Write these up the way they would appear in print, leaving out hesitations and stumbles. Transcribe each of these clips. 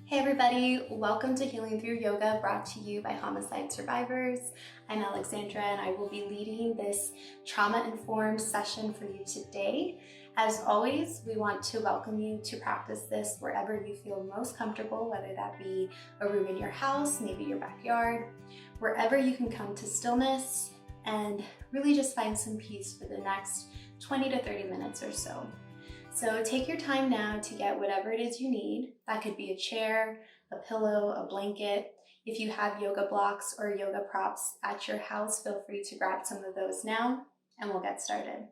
Hey everybody, welcome to Healing Through Yoga, brought to you by Homicide Survivors. I'm Alexandra and I will be leading this trauma-informed session for you today. As always, we want to welcome you to practice this wherever you feel most comfortable, whether that be a room in your house, maybe your backyard, wherever you can come to stillness and really just find some peace for the next 20 to 30 minutes or so. So take your time now to get whatever it is you need. That could be a chair, a pillow, a blanket. If you have yoga blocks or yoga props at your house, feel free to grab some of those now and we'll get started.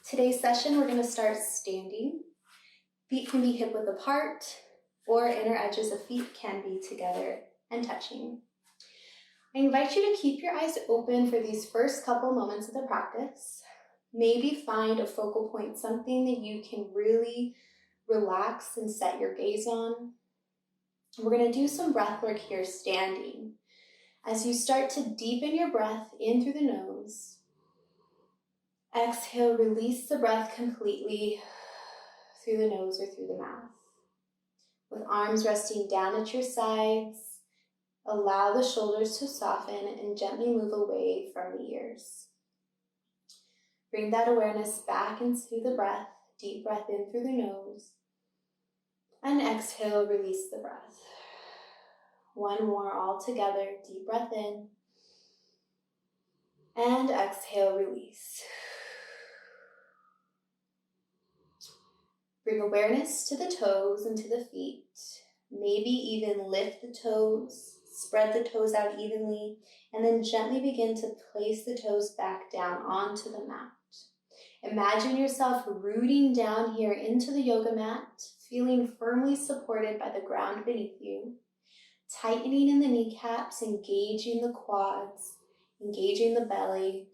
Today's session, we're going to start standing. Feet can be hip width apart or inner edges of feet can be together and touching. I invite you to keep your eyes open for these first couple moments of the practice. Maybe find a focal point, something that you can really relax and set your gaze on. We're going to do some breath work here standing. As you start to deepen your breath in through the nose, exhale, release the breath completely through the nose or through the mouth. With arms resting down at your sides, allow the shoulders to soften and gently move away from the ears. Bring that awareness back into the breath, deep breath in through the nose, and exhale, release the breath. One more all together, deep breath in, and exhale, release. Bring awareness to the toes and to the feet. Maybe even lift the toes, spread the toes out evenly, and then gently begin to place the toes back down onto the mat. Imagine yourself rooting down here into the yoga mat, feeling firmly supported by the ground beneath you, tightening in the kneecaps, engaging the quads, engaging the belly,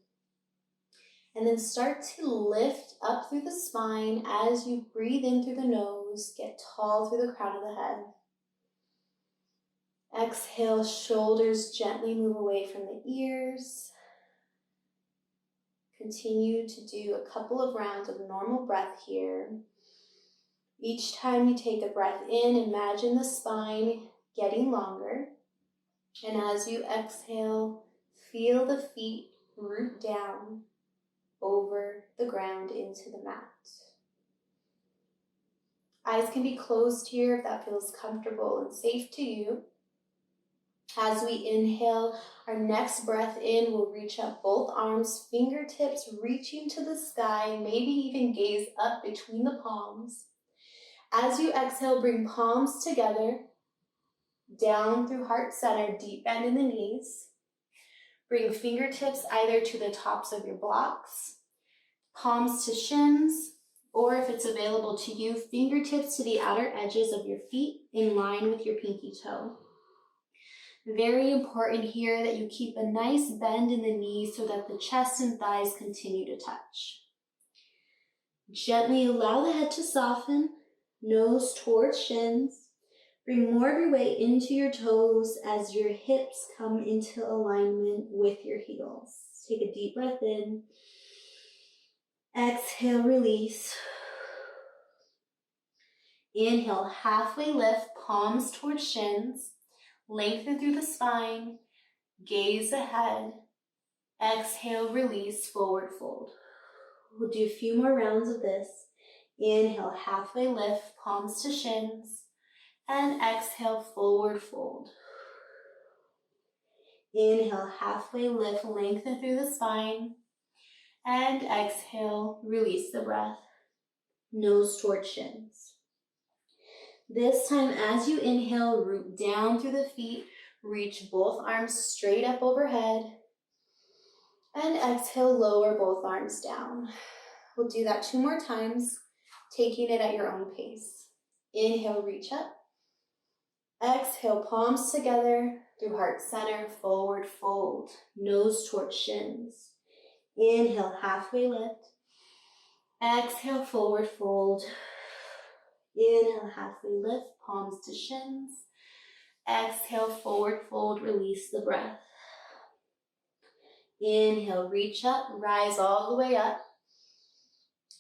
and then start to lift up through the spine as you breathe in through the nose, get tall through the crown of the head. Exhale, shoulders gently move away from the ears. Continue to do a couple of rounds of normal breath here. Each time you take a breath in, imagine the spine getting longer. And as you exhale, feel the feet root down over the ground into the mat. Eyes can be closed here if that feels comfortable and safe to you. As we inhale, our next breath in, we'll reach up both arms, fingertips reaching to the sky, maybe even gaze up between the palms. As you exhale, bring palms together, down through heart center, deep bend in the knees. Bring fingertips either to the tops of your blocks, palms to shins, or if it's available to you, fingertips to the outer edges of your feet in line with your pinky toe. Very important here that you keep a nice bend in the knees so that the chest and thighs continue to touch. Gently allow the head to soften, nose towards shins. Bring more of your weight into your toes as your hips come into alignment with your heels. Take a deep breath in. Exhale, release. Inhale, halfway lift, palms towards shins. Lengthen through the spine, gaze ahead. Exhale, release, forward fold. We'll do a few more rounds of this. Inhale, halfway lift, palms to shins. And exhale, forward fold. Inhale, halfway lift, lengthen through the spine. And exhale, release the breath. Nose towards shins. This time, as you inhale, root down through the feet, reach both arms straight up overhead, and exhale, lower both arms down. We'll do that 2 more times, taking it at your own pace. Inhale, reach up. Exhale, palms together through heart center, forward fold, nose towards shins. Inhale, halfway lift. Exhale, forward fold. Inhale, halfway lift, palms to shins. Exhale, forward fold, release the breath. Inhale, reach up, rise all the way up.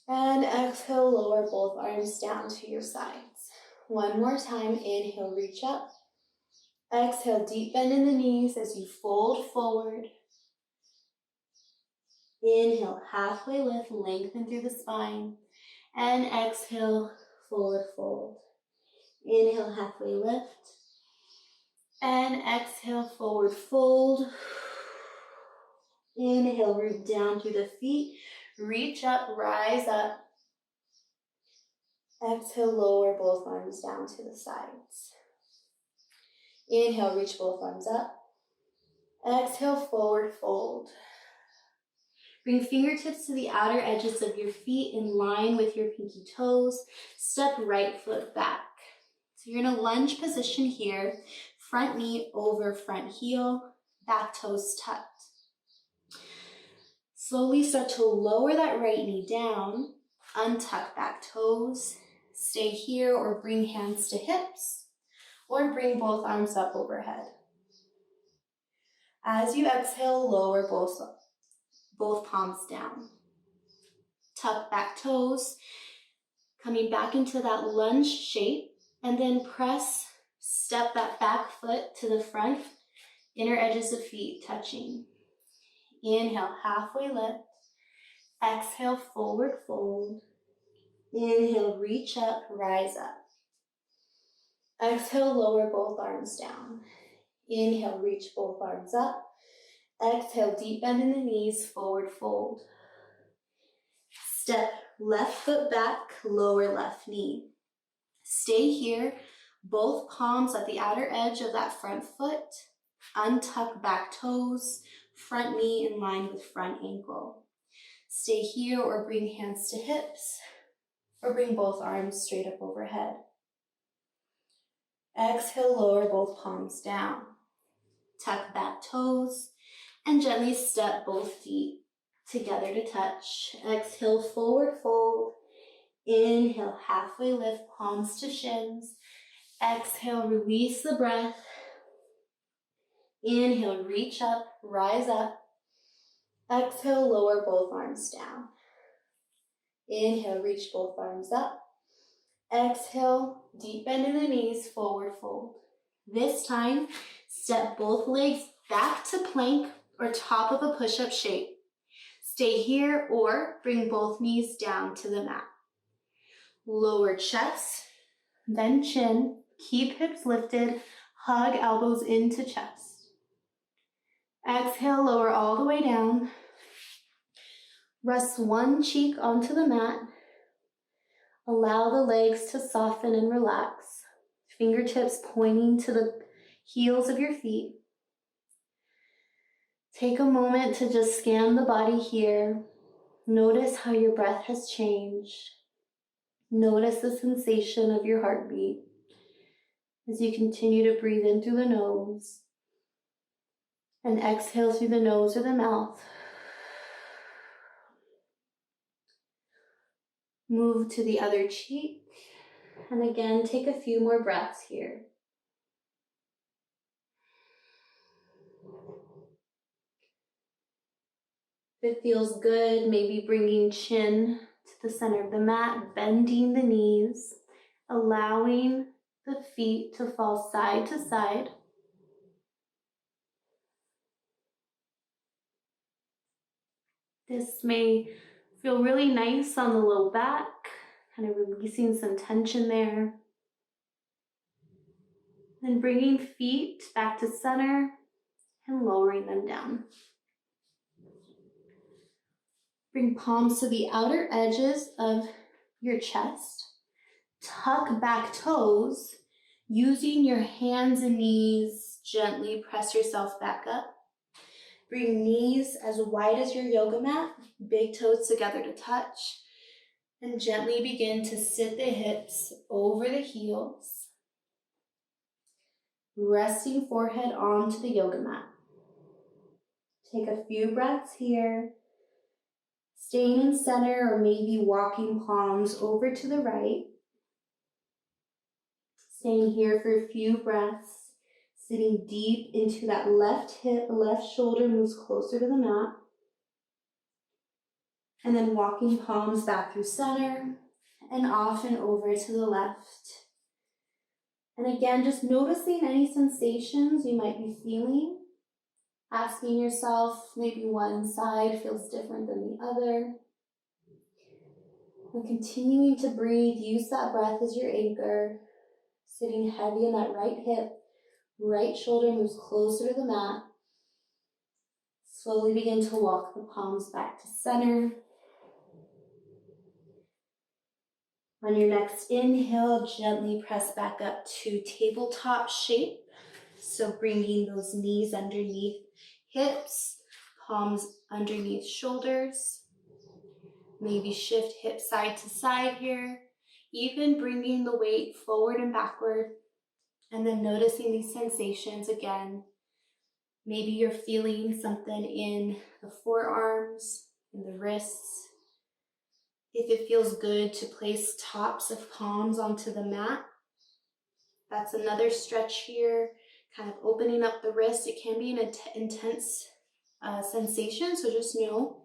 And exhale, lower both arms down to your sides. One more time, inhale, reach up. Exhale, deep bend in the knees as you fold forward. Inhale, halfway lift, lengthen through the spine. And exhale, forward fold. Inhale, halfway lift. And exhale, forward fold. Inhale, root down through the feet. Reach up, rise up. Exhale, lower both arms down to the sides. Inhale, reach both arms up. Exhale, forward fold. Bring fingertips to the outer edges of your feet in line with your pinky toes. Step right foot back. So you're in a lunge position here. Front knee over front heel, back toes tucked. Slowly start to lower that right knee down. Untuck back toes. Stay here or bring hands to hips. Or bring both arms up overhead. As you exhale, lower both palms down. Tuck back toes, coming back into that lunge shape, and then step that back foot to the front, inner edges of feet touching. Inhale, halfway lift. Exhale, forward fold. Inhale, reach up, rise up. Exhale, lower both arms down. Inhale, reach both arms up. Exhale, deep bend in the knees, forward fold. Step left foot back, lower left knee. Stay here, both palms at the outer edge of that front foot. Untuck back toes, front knee in line with front ankle. Stay here or bring hands to hips, or bring both arms straight up overhead. Exhale, lower both palms down. Tuck back toes, and gently step both feet together to touch. Exhale, forward fold. Inhale, halfway lift, palms to shins. Exhale, release the breath. Inhale, reach up, rise up. Exhale, lower both arms down. Inhale, reach both arms up. Exhale, deep bend in the knees, forward fold. This time, step both legs back to plank or top of a push-up shape. Stay here or bring both knees down to the mat. Lower chest, then chin. Keep hips lifted, hug elbows into chest. Exhale, lower all the way down. Rest one cheek onto the mat. Allow the legs to soften and relax. Fingertips pointing to the heels of your feet. Take a moment to just scan the body here. Notice how your breath has changed. Notice the sensation of your heartbeat as you continue to breathe in through the nose and exhale through the nose or the mouth. Move to the other cheek, and again, take a few more breaths here. If it feels good, maybe bringing chin to the center of the mat, bending the knees, allowing the feet to fall side to side. This may feel really nice on the low back, kind of releasing some tension there. Then bringing feet back to center and lowering them down. Bring palms to the outer edges of your chest. Tuck back toes. Using your hands and knees, gently press yourself back up. Bring knees as wide as your yoga mat, big toes together to touch. And gently begin to sit the hips over the heels. Resting forehead onto the yoga mat. Take a few breaths here. Staying in center or maybe walking palms over to the right. Staying here for a few breaths. Sitting deep into that left hip, left shoulder moves closer to the mat. And then walking palms back through center and off and over to the left. And again, just noticing any sensations you might be feeling. Asking yourself, maybe one side feels different than the other. And continuing to breathe, use that breath as your anchor. Sitting heavy in that right hip, right shoulder moves closer to the mat. Slowly begin to walk the palms back to center. On your next inhale, gently press back up to tabletop shape. So bringing those knees underneath hips, palms underneath shoulders. Maybe shift hips side to side here. Even bringing the weight forward and backward. And then noticing these sensations again. Maybe you're feeling something in the forearms, in the wrists. If it feels good to place tops of palms onto the mat, that's another stretch here, kind of opening up the wrist. It can be an intense sensation, so just know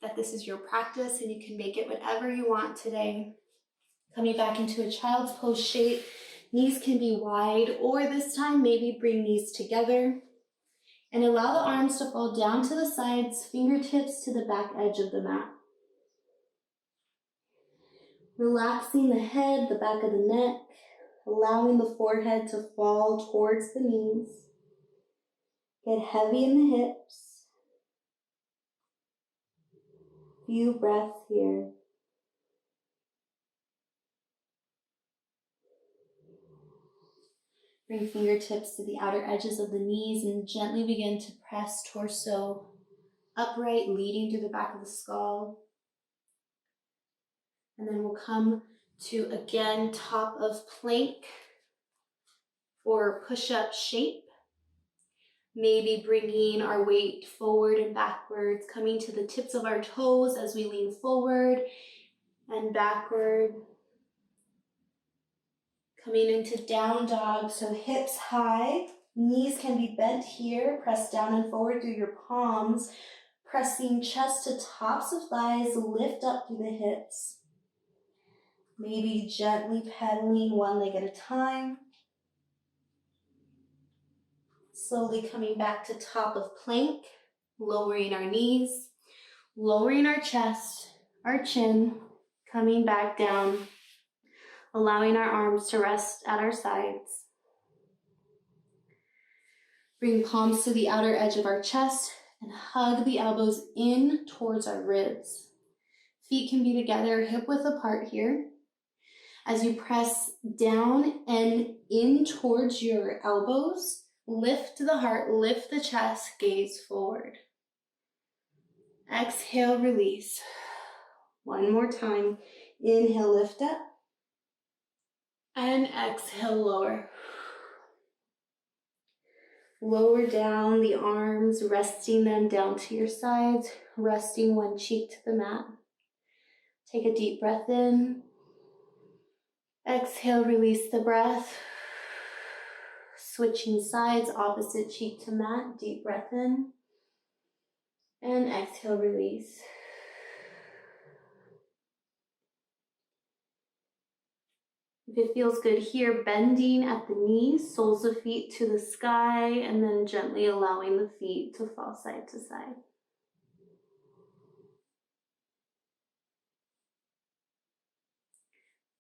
that this is your practice and you can make it whatever you want today. Coming back into a child's pose shape, knees can be wide, or this time maybe bring knees together and allow the arms to fall down to the sides, fingertips to the back edge of the mat. Relaxing the head, the back of the neck, allowing the forehead to fall towards the knees. Get heavy in the hips. Few breaths here. Bring fingertips to the outer edges of the knees and gently begin to press torso upright, leading through the back of the skull. And then we'll come to, again, top of plank or push-up shape. Maybe bringing our weight forward and backwards, coming to the tips of our toes as we lean forward and backward. Coming into down dog, so hips high, knees can be bent here, press down and forward through your palms, pressing chest to tops of thighs, lift up through the hips. Maybe gently pedaling one leg at a time. Slowly coming back to top of plank, lowering our knees, lowering our chest, our chin, coming back down, allowing our arms to rest at our sides. Bring palms to the outer edge of our chest and hug the elbows in towards our ribs. Feet can be together, hip width apart here. As you press down and in towards your elbows, lift the heart, lift the chest, gaze forward. Exhale, release. One more time. Inhale, lift up. And exhale, lower. Lower down the arms, resting them down to your sides, resting one cheek to the mat. Take a deep breath in. Exhale, release the breath. Switching sides, opposite cheek to mat. Deep breath in. And exhale, release. If it feels good here, bending at the knees, soles of feet to the sky, and then gently allowing the feet to fall side to side.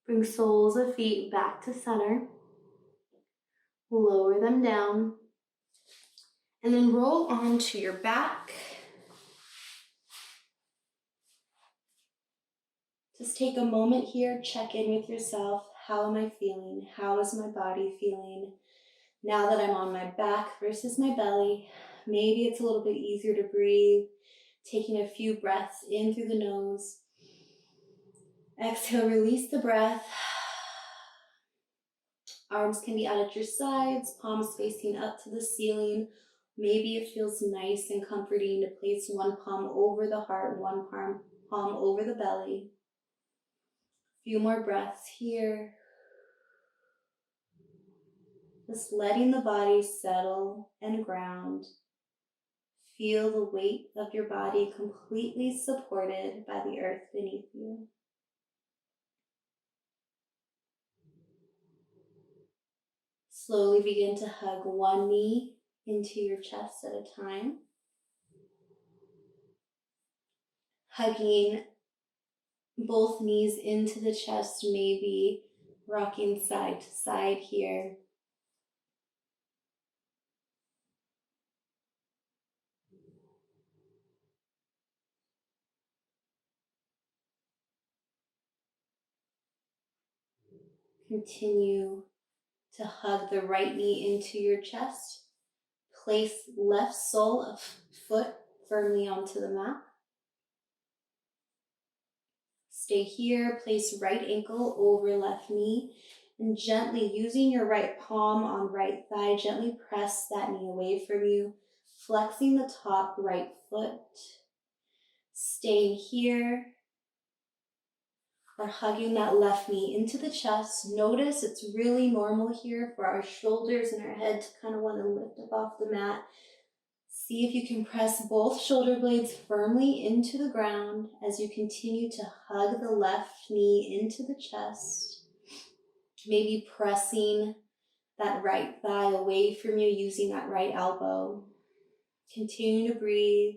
Bring soles of feet back to center. Lower them down. And then roll onto your back. Just take a moment here, check in with yourself. How am I feeling? How is my body feeling? Now that I'm on my back versus my belly, maybe it's a little bit easier to breathe. Taking a few breaths in through the nose. Exhale, release the breath. Arms can be out at your sides, palms facing up to the ceiling. Maybe it feels nice and comforting to place one palm over the heart, one palm over the belly. A few more breaths here. Just letting the body settle and ground. Feel the weight of your body completely supported by the earth beneath you. Slowly begin to hug one knee into your chest at a time. Hugging both knees into the chest, maybe rocking side to side here. Continue to hug the right knee into your chest. Place left sole of foot firmly onto the mat. Stay here, place right ankle over left knee, and gently, using your right palm on right thigh, gently press that knee away from you, flexing the top right foot. Staying here, or hugging that left knee into the chest. Notice it's really normal here for our shoulders and our head to kind of want to lift up off the mat. See if you can press both shoulder blades firmly into the ground as you continue to hug the left knee into the chest. Maybe pressing that right thigh away from you using that right elbow. Continue to breathe.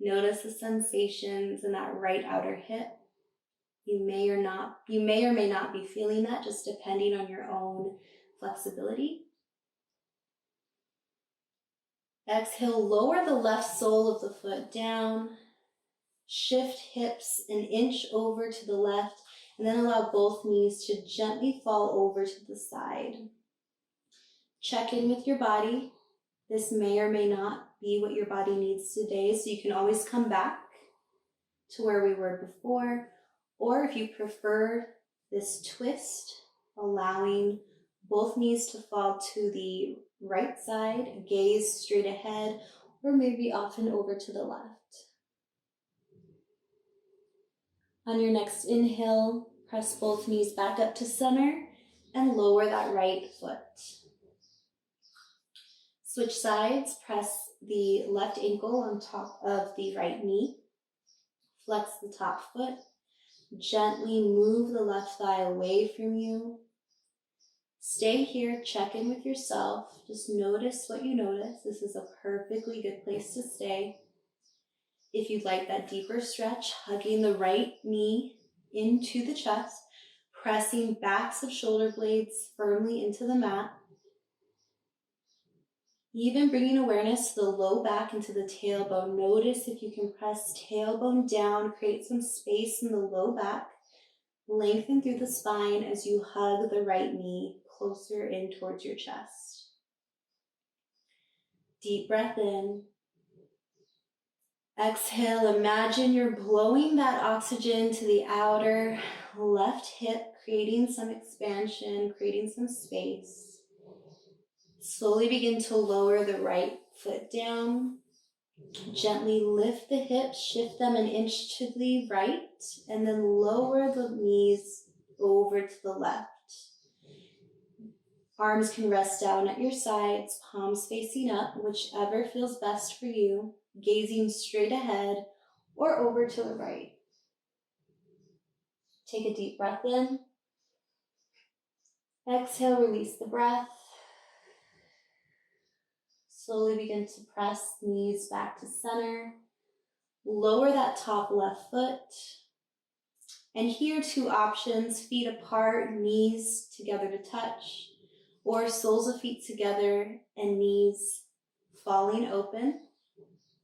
Notice the sensations in that right outer hip. You may or may not be feeling that, just depending on your own flexibility. Exhale, lower the left sole of the foot down. Shift hips an inch over to the left, and then allow both knees to gently fall over to the side. Check in with your body. This may or may not be what your body needs today, so you can always come back to where we were before. Or if you prefer this twist, allowing both knees to fall to the right side, gaze straight ahead, or maybe often over to the left. On your next inhale, press both knees back up to center and lower that right foot. Switch sides, press the left ankle on top of the right knee. Flex the top foot. Gently move the left thigh away from you. Stay here, check in with yourself. Just notice what you notice. This is a perfectly good place to stay. If you'd like that deeper stretch, hugging the right knee into the chest, pressing backs of shoulder blades firmly into the mat. Even bringing awareness to the low back into the tailbone. Notice if you can press tailbone down, create some space in the low back. Lengthen through the spine as you hug the right knee closer in towards your chest. Deep breath in. Exhale, imagine you're blowing that oxygen to the outer left hip, creating some expansion, creating some space. Slowly begin to lower the right foot down. Gently lift the hips, shift them an inch to the right, and then lower the knees over to the left. Arms can rest down at your sides, palms facing up, whichever feels best for you, gazing straight ahead or over to the right. Take a deep breath in. Exhale, release the breath. Slowly begin to press knees back to center. Lower that top left foot. And here, two options: feet apart, knees together to touch, or soles of feet together and knees falling open.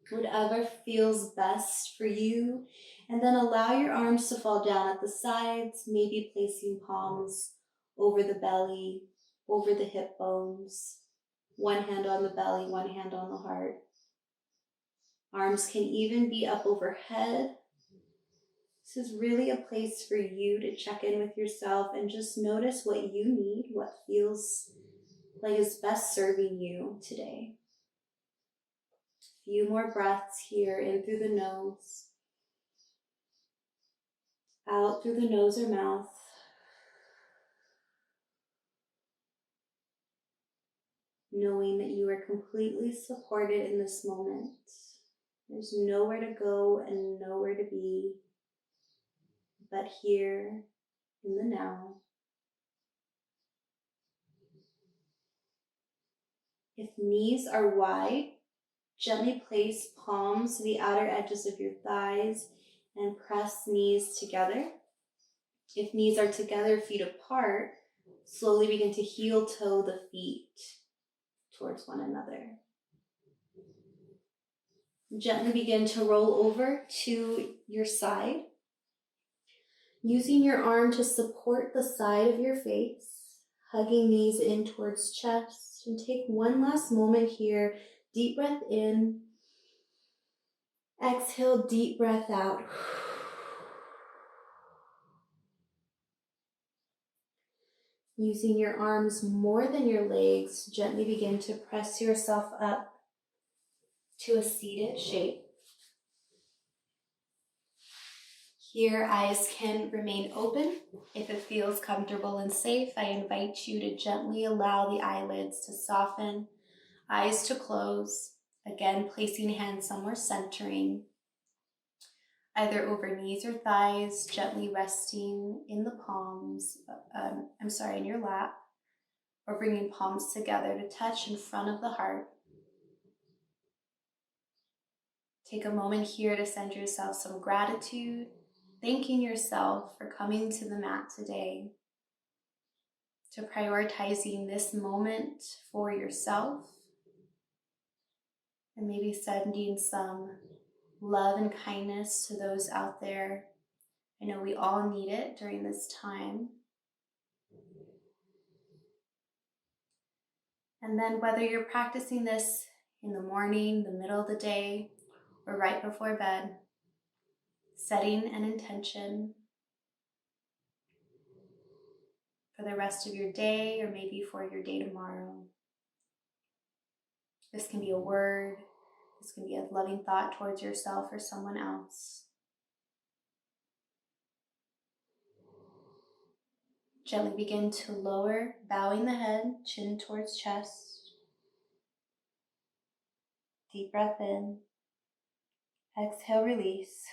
Whatever feels best for you. And then allow your arms to fall down at the sides, maybe placing palms over the belly, over the hip bones. One hand on the belly, one hand on the heart. Arms can even be up overhead. This is really a place for you to check in with yourself and just notice what you need, what feels like is best serving you today. A few more breaths here, in through the nose, out through the nose or mouth. Knowing that you are completely supported in this moment. There's nowhere to go and nowhere to be but here in the now. If knees are wide, gently place palms to the outer edges of your thighs and press knees together. If knees are together, feet apart, slowly begin to heel toe the feet towards one another. Gently begin to roll over to your side, using your arm to support the side of your face, hugging knees in towards chest, and take one last moment here. Deep breath in, exhale, deep breath out. Using your arms more than your legs, gently begin to press yourself up to a seated shape. Here, eyes can remain open. If it feels comfortable and safe, I invite you to gently allow the eyelids to soften, eyes to close. Again, placing hands somewhere centering, either over knees or thighs, gently resting in the palms, in your lap, or bringing palms together to touch in front of the heart. Take a moment here to send yourself some gratitude, thanking yourself for coming to the mat today, to prioritizing this moment for yourself, and maybe sending some love and kindness to those out there. I know we all need it during this time. And then whether you're practicing this in the morning, the middle of the day, or right before bed, setting an intention for the rest of your day or maybe for your day tomorrow. This can be a word, this can be a loving thought towards yourself or someone else. Gently begin to lower, bowing the head, chin towards chest. Deep breath in. Exhale, release.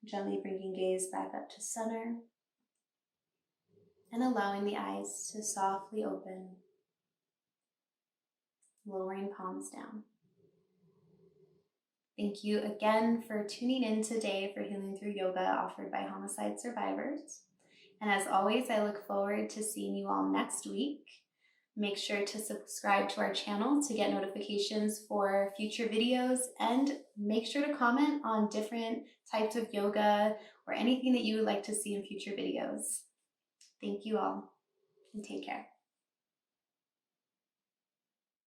Gently bringing gaze back up to center and allowing the eyes to softly open, lowering palms down. Thank you again for tuning in today for Healing Through Yoga offered by Homicide Survivors. And as always, I look forward to seeing you all next week. Make sure to subscribe to our channel to get notifications for future videos, and make sure to comment on different types of yoga or anything that you would like to see in future videos. Thank you all, and take care.